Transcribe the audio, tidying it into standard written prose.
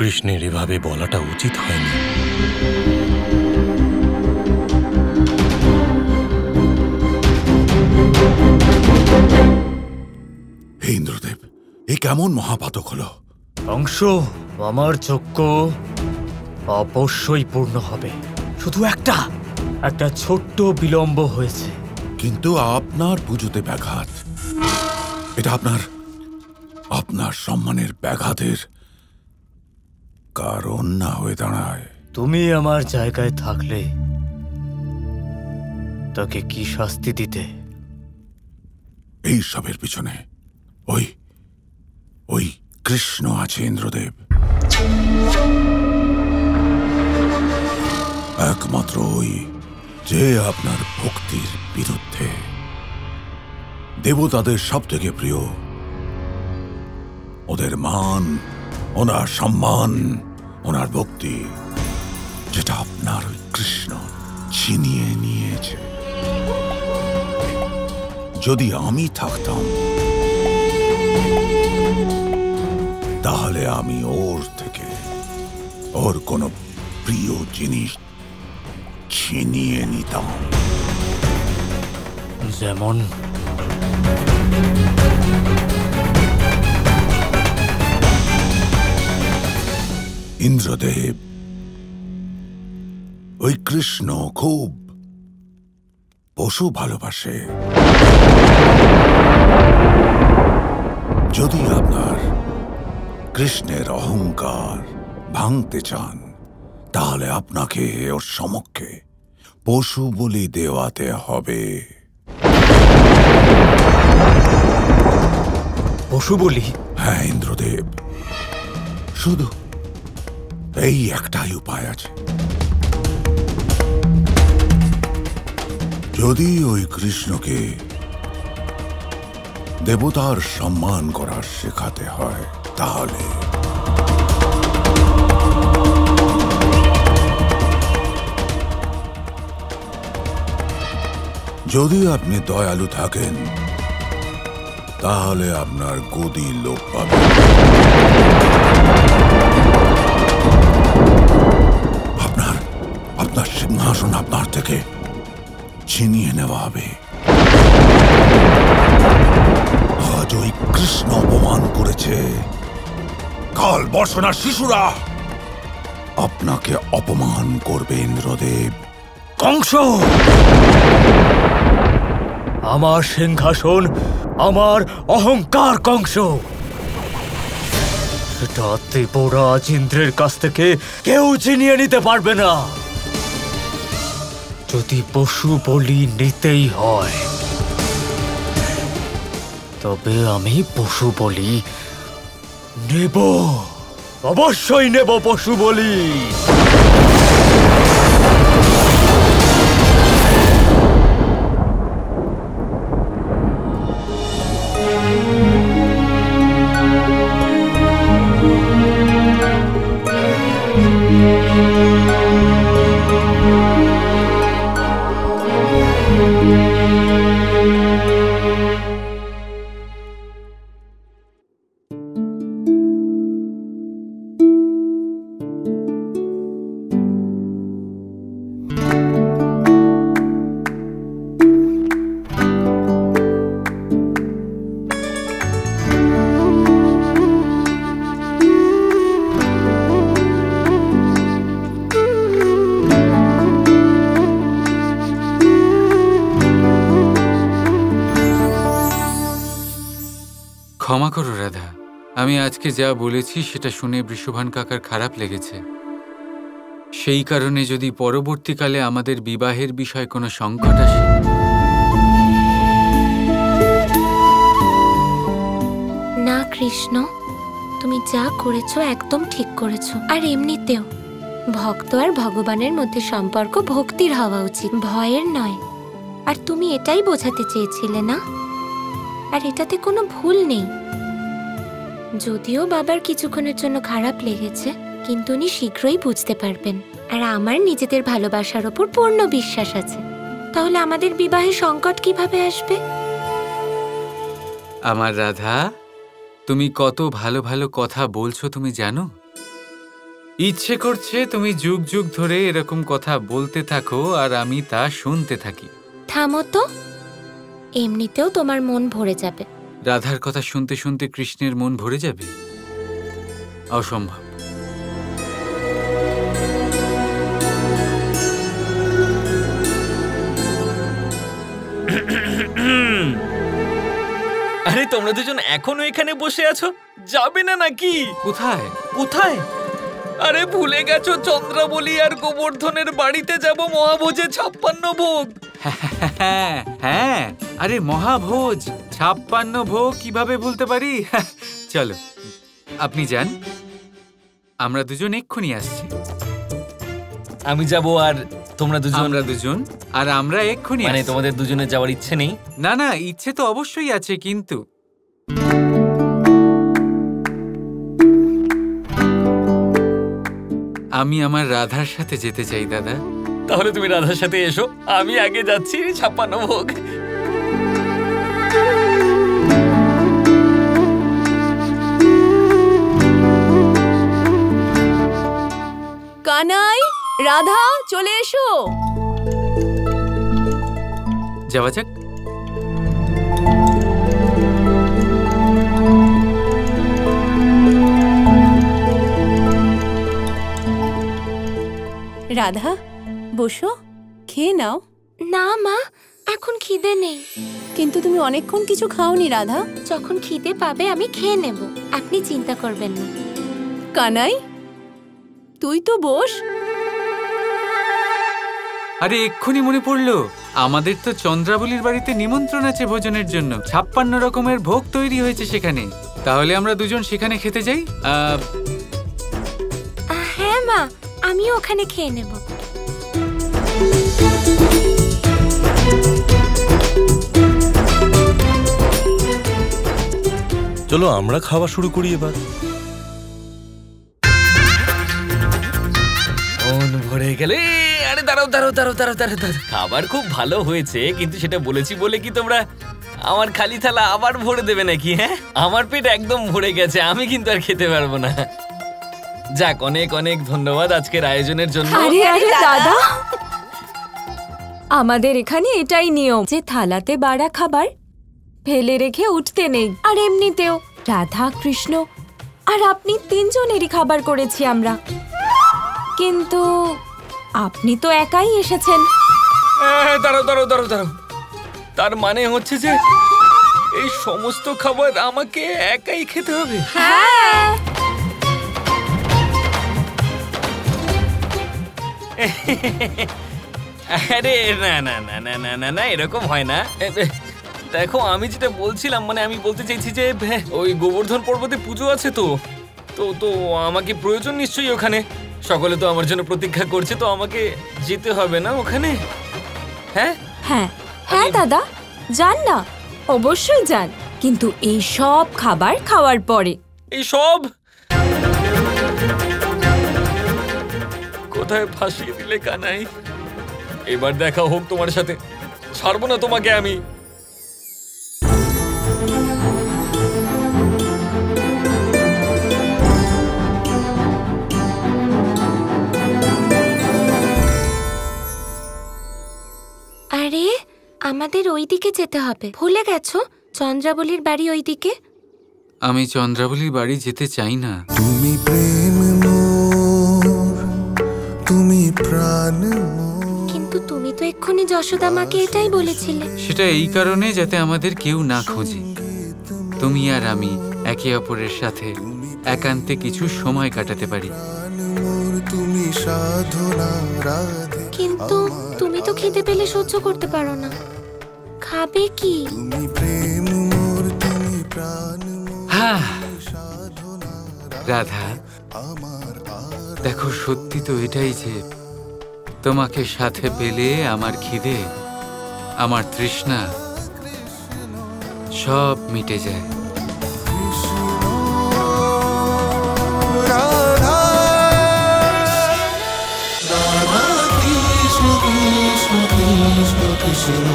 কৃষ্ণের এভাবে বলাটা উচিত হয়নি। হে ইন্দ্রদেব, এ কেমন মহাপাতক হলো? অংশ, আমার যজ্ঞ অবশ্যই পূর্ণ হবে। শুধু একটা ছোট্ট বিলম্ব হয়েছে। কিন্তু আপনার পুজোতে ব্যাঘাত, এটা আপনার সম্মানের ব্যাঘাতের কারণ না হয়ে দাঁড়ায়। তুমি আমার জায়গায় থাকলে তাকে কি শাস্তি দিতে? এই সবের পিছনে ওই কৃষ্ণ আছে ইন্দ্রদেব। একমাত্র ওই, যে আপনার ভক্তির বিরুদ্ধে। দেবতাদের সব থেকে প্রিয়, ওদের মান, ওনার সম্মান, ওনার ভক্তি, যেটা আপনার ওই কৃষ্ণ ছিনিয়ে নিয়েছে। যদি আমি থাকতাম তাহলে আমি ওর থেকে ওর কোনো প্রিয় জিনিস ছিনিয়ে নিতাম। যেমন? ইন্দ্রদেব, ওই কৃষ্ণ খুব পশু ভালোবাসে। যদি আপনার কৃষ্ণের অহংকার ভাঙতে চান, তাহলে আপনাকে ওর সমক্ষে পশু বলি দেওয়াতে হবে। পশু বলি? হ্যাঁ ইন্দ্রদেব, শুধু এই একটাই উপায় আছে। যদি ওই কৃষ্ণকে দেবতার সম্মান করার শেখাতে হয়, তাহলে যদি আপনি দয়ালু থাকেন, তাহলে আপনার গদি লোপ পাবে। আপনার সিংহাসন আপনার থেকে ছিনিয়ে নেওয়া হবে। আজ ওই কৃষ্ণ অপমান করেছে, কাল বর্ষণার শিশুরা আপনাকে অপমান করবে ইন্দ্রদেব। কংস, আমার সিংহাসন আমার অহংকার। কংস, সেটা দেবরাজ ইন্দ্রের কাছ থেকে কেউ ছিনিয়ে নিতে পারবে না। যদি পশু বলি নিতেই হয়, তবে আমি পশু বলি নেব, অবশ্যই নেব পশু বলি। ক্ষমা করো রাধা, আমি আজকে যা বলেছি সেটা শুনে বৃষভান কাকার খারাপ লেগেছে। সেই কারণে যদি পরবর্তীকালে আমাদের বিবাহের বিষয়ে কোনো সংকট আসে। না কৃষ্ণ, তুমি যা করেছো একদম ঠিক করেছো। আর এমনিতেও ভক্ত আর ভগবানের মধ্যে সম্পর্ক ভক্তির হওয়া উচিত, ভয়ের নয়। আর তুমি এটাই বোঝাতে চেয়েছিলে না? আর এটাতে কোনো ভুল নেই। যদিও বাবার কিছুক্ষণের জন্য খারাপ লেগেছে, কিন্তু উনি শীঘ্রই বুঝতে পারবেন। আর আমার নিজেদের ভালোবাসার ওপর পূর্ণ বিশ্বাস আছে। তাহলে আমাদের বিবাহে সংকট কিভাবে আসবে? আমার রাধা, তুমি কত ভালো ভালো কথা বলছো তুমি জানো? ইচ্ছে করছে তুমি যুগ যুগ ধরে এরকম কথা বলতে থাকো আর আমি তা শুনতে থাকি। থামো তো, এমনিতেও তোমার মন ভরে যাবে। রাধার কথা শুনতে শুনতে কৃষ্ণের মন ভরে যাবে? অসম্ভব। আরে তোমরা দুজন এখনো এখানে বসে আছো, যাবে না নাকি? কোথায়? কোথায়? আরে ভুলে গেছো চন্দ্রাবলী আর গোবর্ধনের বাড়িতে যাব মহাভোজে 56 ভোগ। হ্যাঁ হ্যাঁ, আরে মহাভোজ 56 ভোগ কিভাবে ভুলতে পারি। চলো আপনি যান, আমরা দুজন এক্ষুনি আসছি। আমি যাব আর তোমরা দুজন? আমরা দুজন আর আমরা এক্ষুনি মানে আসছি। তোমাদের দুজনের যাওয়ার ইচ্ছে নেই? না না, ইচ্ছে তো অবশ্যই আছে, কিন্তু আমি আমার রাধার সাথে যেতে চাই দাদা। তাহলে তুমি রাধার সাথে এসো, আমি আগে যাচ্ছি 56 ভোগ। কানাই, রাধা, চলে এসো। যাওয়া যাক। রাধা, বসো, খেয়ে নাও। না মা, এখন খিদে নেই। কিন্তু তুমি অনেকক্ষণ কিছু খাওনি রাধা। যখন খিদে পাবে আমি খেয়ে নেব, আপনি চিন্তা করবেন না। কানাই, তুই তো বস। আরে এক্ষুনি মনে পড়লো, আমাদের তো চন্দ্রাবলীর বাড়িতে নিমন্ত্রণ আছে ভোজনের জন্য। 56 রকমের ভোগ তৈরি হয়েছে সেখানে। তাহলে আমরা দুজন সেখানে খেতে যাই। হ্যাঁ মা, আমিও ওখানে খেয়ে নেব। চলো আমরা খাওয়া শুরু করি এবার। মন ভরে গেলে। আরে দাঁড়াও দাঁড়াও দাঁড়াও দাঁড়াও দাঁড়াও দাঁড়াও। খাবার খুব ভালো হয়েছে, কিন্তু সেটা বলেছি বলে কি তোমরা আমার খালি থালা আবার ভরে দেবে নাকি? হ্যাঁ, আমার পেট একদম ভরে গেছে, আমি কিন্তু আর খেতে পারবো না। যাক, অনেক অনেক ধন্যবাদ আজকের আয়োজনের জন্য। আরে আরে দাদা, আমাদের এখানে এটাই নিয়ম যে থালাতে বাড়া খাবার ফেলে রেখে উঠতে নেই। আর এমনিতেও রাধা, কৃষ্ণ আর আপনি তিনজনেরই খাবার করেছি আমরা, কিন্তু আপনি তো একাই এসেছেন। দাঁড়াও দাঁড়াও দাঁড়াও দাঁড়াও, তার মানে হচ্ছে যে এই সমস্ত খাবার আমাকে একাই খেতে হবে? হ্যাঁ, আরে না না না না না না না, এরকম হয় না। দেখো, আমি যেটা বলছিলাম, মানে আমি বলতে চাইছি যে ওই গোবর্ধন পর্বতে পুজো আছে তো তো তো আমাকে প্রয়োজন নিশ্চয়ই ওখানে। সকলে তো আমার জন্য প্রতীক্ষা করছে, তো আমাকে যেতে হবে না ওখানে? হ্যাঁ হ্যাঁ হ্যাঁ দাদা, যান না, অবশ্যই যান, কিন্তু এই সব খাবার খাওয়ার পরে। এই সব কোথায় ফাঁসিয়ে দিলে কানাই? এবার দেখা হোক তোমার সাথে, ছাড়বো না তোমাকে আমি। আরে আমাদের ওইদিকে যেতে হবে, ভুলে গেছো? চন্দ্রাবলীর বাড়ি ওইদিকে। আমি চন্দ্রাবলীর বাড়ি যেতে চাই না। তুমি প্রেম মোর, তুমি প্রাণ মোর। কিন্তু তুমি তো এক্ষুনি যশোদা মাকে এটাই বলেছিলে। সেটা এই কারণে যাতে আমাদের কেউ না খোঁজে। তুমি আর আমি একে অপরের সাথে একান্তে কিছু সময় কাটাতে পারি। তুমি সাধনা রাধে, কিন্তু তুমি তো খিদে পেলে সহ্য করতে পারো না, খাবে কি? তুমি প্রেম মোর, তুমি প্রাণ মোর। হ্যাঁ রাধা, দেখো সত্যি তো এটাই যে তোমাকে সাথে পেলে আমার খিদে, আমার তৃষ্ণা সব মিটে যায়। রাধা রাধা কৃষ্ণ কৃষ্ণ কৃষ্ণ কৃষ্ণ